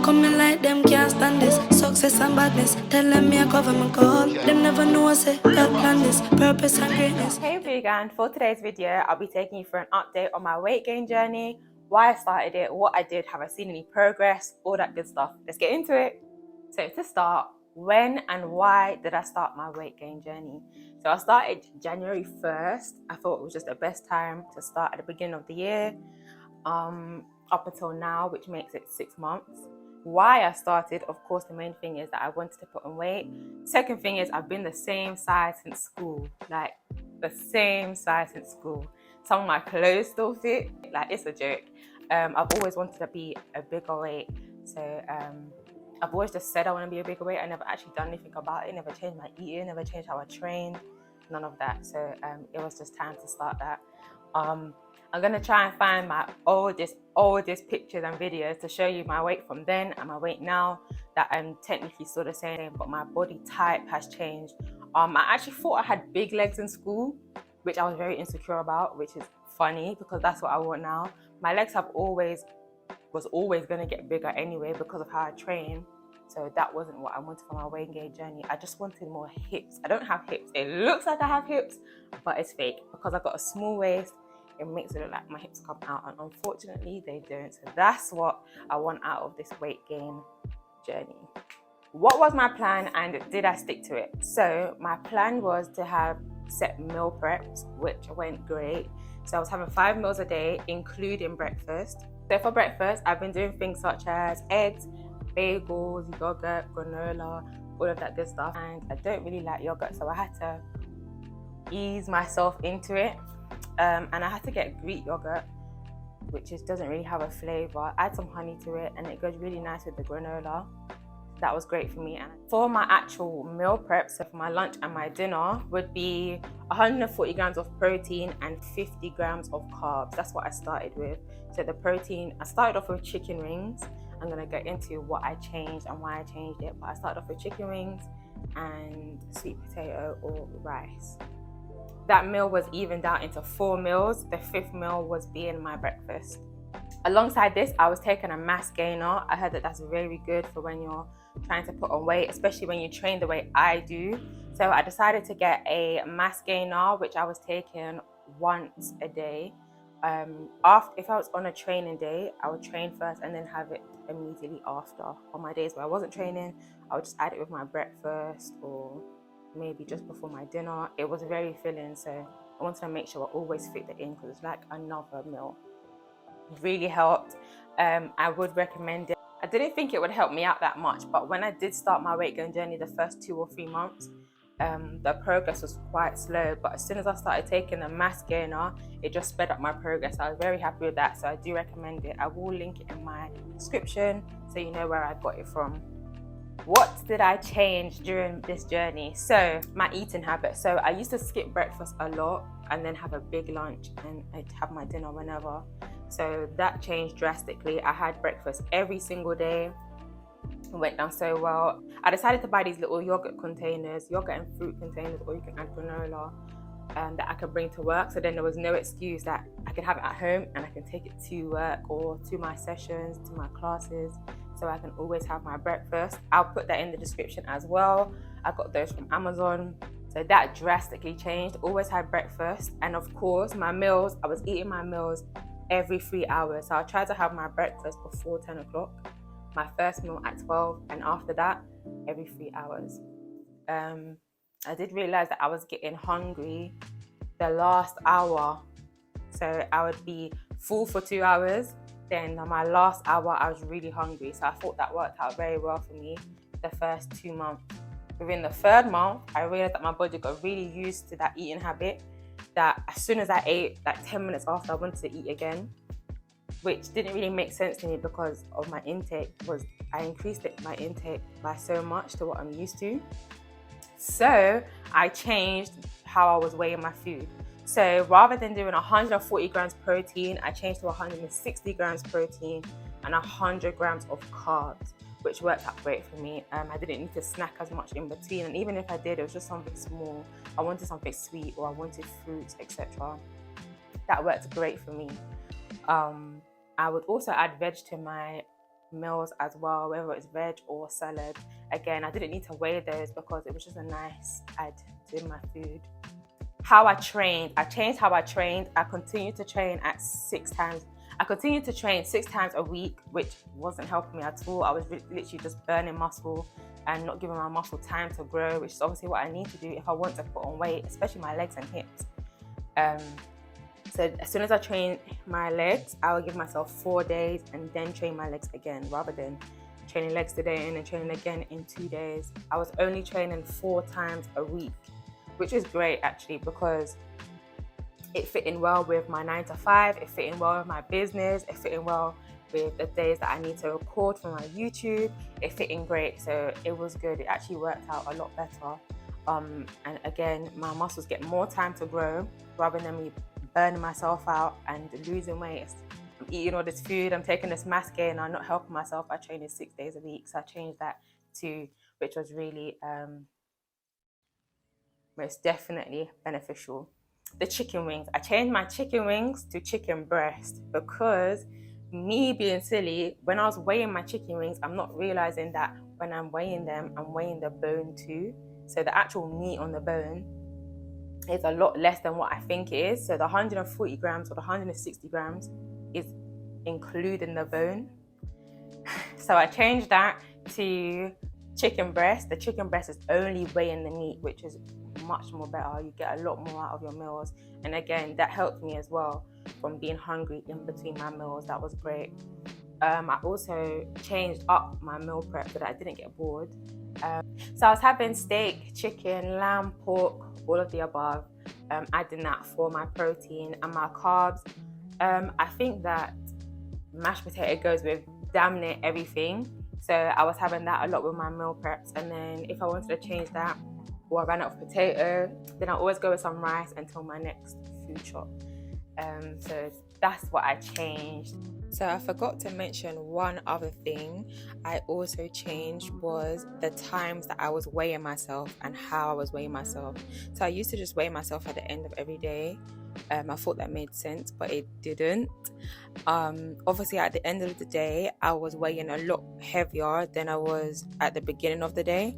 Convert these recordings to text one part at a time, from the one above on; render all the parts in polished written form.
Coming like them can't stand this. Success and badness. Tell them me I cover my call. Them never know I say God plan this. Purpose and greatness. Hey Blugang, for today's video, I'll be taking you through an update on my weight gain journey, why I started it, what I did, have I seen any progress, all that good stuff. Let's get into it. So to start, when and why did I start my weight gain journey? So I started January 1st. I thought it was just the best time to start at the beginning of the year, up until now, which makes it 6 months. Why I started, of course, the main thing is that I wanted to put on weight. Second thing is I've been the same size since school, like the same size since school. Some of my clothes still fit, like it's a joke. I've always wanted to be a bigger weight. So I've always just said I want to be a bigger weight. I never actually done anything about it, never changed my eating, never changed how I trained, none of that. So it was just time to start that. I'm gonna try and find my oldest pictures and videos to show you my weight from then and my weight now, that I'm technically still the same, but my body type has changed. I actually thought I had big legs in school, which I was very insecure about, which is funny because that's what I want now. My legs was always gonna get bigger anyway because of how I train. So that wasn't what I wanted for my weight gain journey. I just wanted more hips. I don't have hips. It looks like I have hips, but it's fake because I've got a small waist. It makes it look like my hips come out, and unfortunately they don't. So that's what I want out of this weight gain journey. What was my plan and did I stick to it? So my plan was to have set meal preps, which went great. So I was having 5 meals a day, including breakfast. So for breakfast, I've been doing things such as eggs, bagels, yogurt, granola, all of that good stuff. And I don't really like yogurt, so I had to ease myself into it. And I had to get Greek yogurt, which doesn't really have a flavor. Add some honey to it and it goes really nice with the granola. That was great for me. And for my actual meal prep, so for my lunch and my dinner, would be 140 grams of protein and 50 grams of carbs. That's what I started with. So the protein, I started off with chicken wings. I'm gonna get into what I changed and why I changed it, but I started off with chicken wings and sweet potato or rice. That meal was evened out into 4 meals. The 5th meal was being my breakfast. Alongside this, I was taking a mass gainer. I heard that that's very good for when you're trying to put on weight, especially when you train the way I do. So I decided to get a mass gainer, which I was taking once a day. If I was on a training day, I would train first and then have it immediately after. On my days where I wasn't training, I would just add it with my breakfast or maybe just before my dinner. It was very filling, so I wanted to make sure I always fit that in because it's like another meal. It really helped. I would recommend it. I didn't think it would help me out that much, but when I did start my weight gain journey the first 2 or 3 months, the progress was quite slow, but as soon as I started taking the mass gainer, it just sped up my progress. I was very happy with that, so I do recommend it. I will link it in my description so you know where I got it from. What did I change during this journey? So my eating habits. So I used to skip breakfast a lot and then have a big lunch and I'd have my dinner whenever. So that changed drastically. I had breakfast every single day. It went down so well. I decided to buy these little yogurt containers, yogurt and fruit containers, or you can add granola, that I could bring to work. So then there was no excuse that I could have it at home and I can take it to work or to my sessions, to my classes. So I can always have my breakfast. I'll put that in the description as well. I got those from Amazon. So that drastically changed. Always had breakfast. And of course, my meals, I was eating my meals every 3 hours. So I tried to have my breakfast before 10 o'clock, my first meal at 12, and after that, every 3 hours. I did realize that I was getting hungry the last hour. So I would be full for 2 hours. Then my last hour, I was really hungry. So I thought that worked out very well for me the first 2 months. Within the 3rd month, I realized that my body got really used to that eating habit, that as soon as I ate, like 10 minutes after, I wanted to eat again, which didn't really make sense to me because of my intake. I increased my intake by so much to what I'm used to. So I changed how I was weighing my food. So rather than doing 140 grams protein, I changed to 160 grams protein and 100 grams of carbs, which worked out great for me. I didn't need to snack as much in between, and even if I did, it was just something small. I wanted something sweet or I wanted fruits, etc. That worked great for me. I would also add veg to my meals as well, whether it's veg or salad. Again, I didn't need to weigh those because it was just a nice add to my food. How I trained, I changed how I trained. I continued to train at 6 times. I continued to train 6 times a week, which wasn't helping me at all. I was literally just burning muscle and not giving my muscle time to grow, which is obviously what I need to do if I want to put on weight, especially my legs and hips. So as soon as I train my legs, I will give myself 4 days and then train my legs again, rather than training legs today and then training again in 2 days. I was only training 4 times a week, which is great actually, because it fit in well with my 9 to 5, it fit in well with my business, it fit in well with the days that I need to record for my YouTube. It fit in great, so it was good. It actually worked out a lot better. And again, my muscles get more time to grow rather than me burning myself out and losing weight. I'm eating all this food, I'm taking this mass gain, I'm not helping myself by training 6 days a week. So I changed that to, which was really most definitely beneficial. The chicken wings. I changed my chicken wings to chicken breast because me being silly, when I was weighing my chicken wings, I'm not realizing that when I'm weighing them, I'm weighing the bone too. So the actual meat on the bone is a lot less than what I think it is. So the 140 grams or the 160 grams is including the bone. So I changed that to chicken breast. The chicken breast is only weighing the meat, which is much more better. You get a lot more out of your meals, and again, that helped me as well from being hungry in between my meals. That was great. I also changed up my meal prep so that I didn't get bored. So I was having steak, chicken, lamb, pork, all of the above, adding that for my protein and my carbs. I think that mashed potato goes with damn near everything, so I was having that a lot with my meal preps. And then if I wanted to change that, or I ran out of potato, then I always go with some rice until my next food shop. So that's what I changed. So I forgot to mention one other thing I also changed was the times that I was weighing myself and how I was weighing myself. So I used to just weigh myself at the end of every day. I thought that made sense, but it didn't. Obviously at the end of the day, I was weighing a lot heavier than I was at the beginning of the day.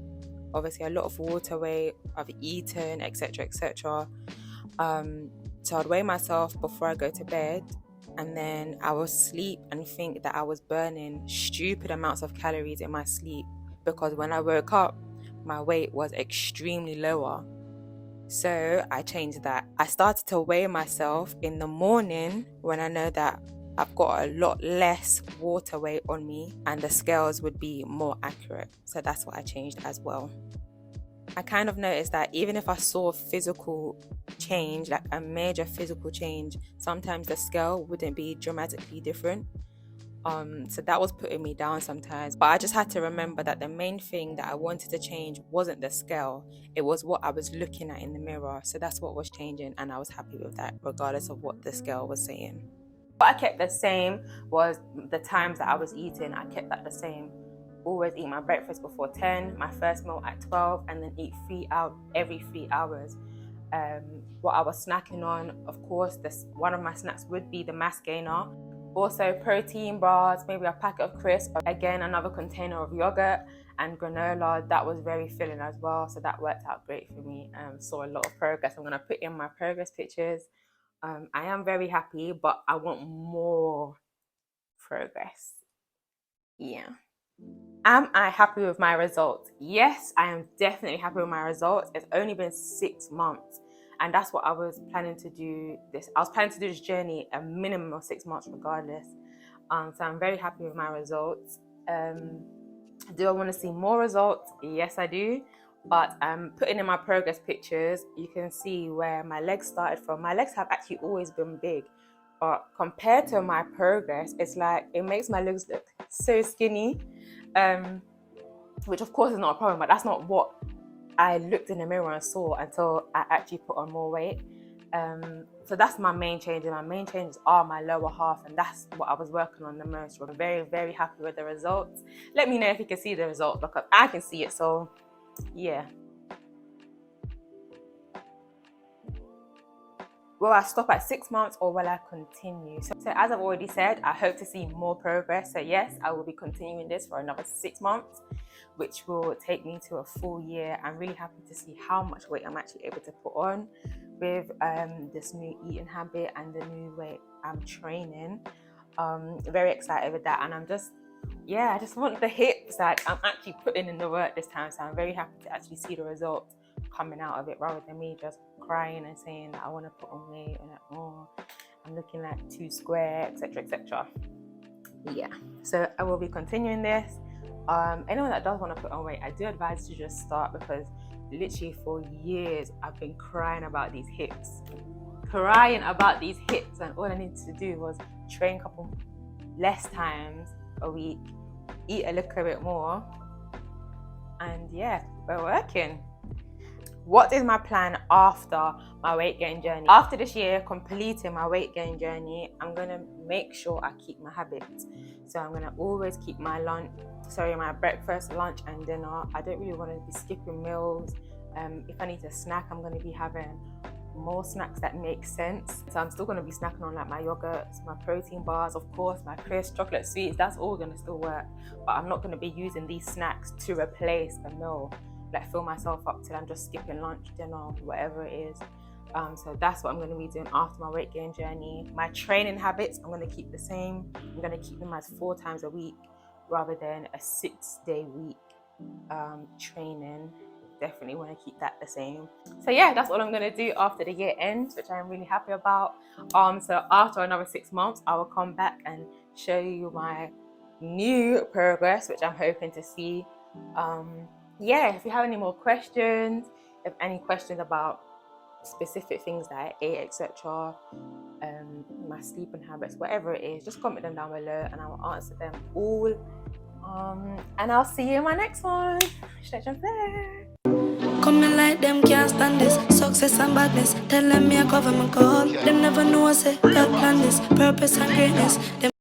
Obviously a lot of water weight, I've eaten, etc, etc. So I'd weigh myself before I go to bed, and then I would sleep and think that I was burning stupid amounts of calories in my sleep, because when I woke up, my weight was extremely lower. So I changed that. I started to weigh myself in the morning when I know that I've got a lot less water weight on me and the scales would be more accurate. So that's what I changed as well. I kind of noticed that even if I saw physical change, like a major physical change, sometimes the scale wouldn't be dramatically different. So that was putting me down sometimes. But I just had to remember that the main thing that I wanted to change wasn't the scale. It was what I was looking at in the mirror. So that's what was changing, and I was happy with that, regardless of what the scale was saying. What I kept the same was the times that I was eating. I kept that the same. Always eat my breakfast before 10, my first meal at 12, and then eat every 3 hours. What I was snacking on, of course, one of my snacks would be the mass gainer. Also protein bars, maybe a packet of crisps, again another container of yogurt and granola. That was very filling as well, so that worked out great for me. Saw a lot of progress. I'm going to put in my progress pictures. I am very happy, but I want more progress. Yeah. Am I happy with my results? Yes, I am definitely happy with my results. It's only been 6 months, and that's what I was planning to do. I was planning to do this journey a minimum of 6 months regardless. So I'm very happy with my results. Do I want to see more results? Yes, I do. But putting in my progress pictures, you can see where my legs started from. My legs have actually always been big, but compared to my progress, it's like it makes my legs look so skinny, which of course is not a problem, but that's not what I looked in the mirror and saw until I actually put on more weight. So that's my main change, and my main changes are my lower half, and that's what I was working on the most. I'm very, very happy with the results. Let me know if you can see the results, because I can see it. So yeah. Will I stop at 6 months or will I continue? So as I've already said, I hope to see more progress. So yes, I will be continuing this for another 6 months, which will take me to a full year. I'm really happy to see how much weight I'm actually able to put on with this new eating habit and the new way I'm training. Very excited with that, and I'm just, yeah, I just want the hips. Like, I'm actually putting in the work this time, so I'm very happy to actually see the results coming out of it, rather than me just crying and saying that I want to put on weight and oh, I'm looking like too square, etc., etc. Yeah, so I will be continuing this. Anyone that does want to put on weight, I do advise to just start, because literally for years I've been crying about these hips, and all I needed to do was train a couple less times a week, eat a little bit more, and yeah, we're working. What is my plan after my weight gain journey? After this year completing my weight gain journey, I'm gonna make sure I keep my habits. So I'm gonna always keep my breakfast, lunch, and dinner. I don't really want to be skipping meals. If I need to snack, I'm gonna be having more snacks that make sense. So I'm still going to be snacking on like my yogurts, my protein bars, of course, my crisp chocolate sweets. That's all going to still work, but I'm not going to be using these snacks to replace a meal, like fill myself up till I'm just skipping lunch, dinner, whatever it is. So that's what I'm going to be doing after my weight gain journey. My training habits, I'm going to keep the same. I'm going to keep them as 4 times a week rather than a 6-day week training. Definitely want to keep that the same. So yeah, that's all I'm going to do after the year ends, which I'm really happy about. So after another 6 months, I will come back and show you my new progress, which I'm hoping to see. Yeah, if you have any more questions, if any questions about specific things that I ate, etc., my sleeping habits, whatever it is, just comment them down below and I will answer them all. And I'll see you in my next one. Stretch and flare. Coming like them can't stand this success and badness. Tell them me I cover my call. Them never know I say God plan this purpose and greatness. Them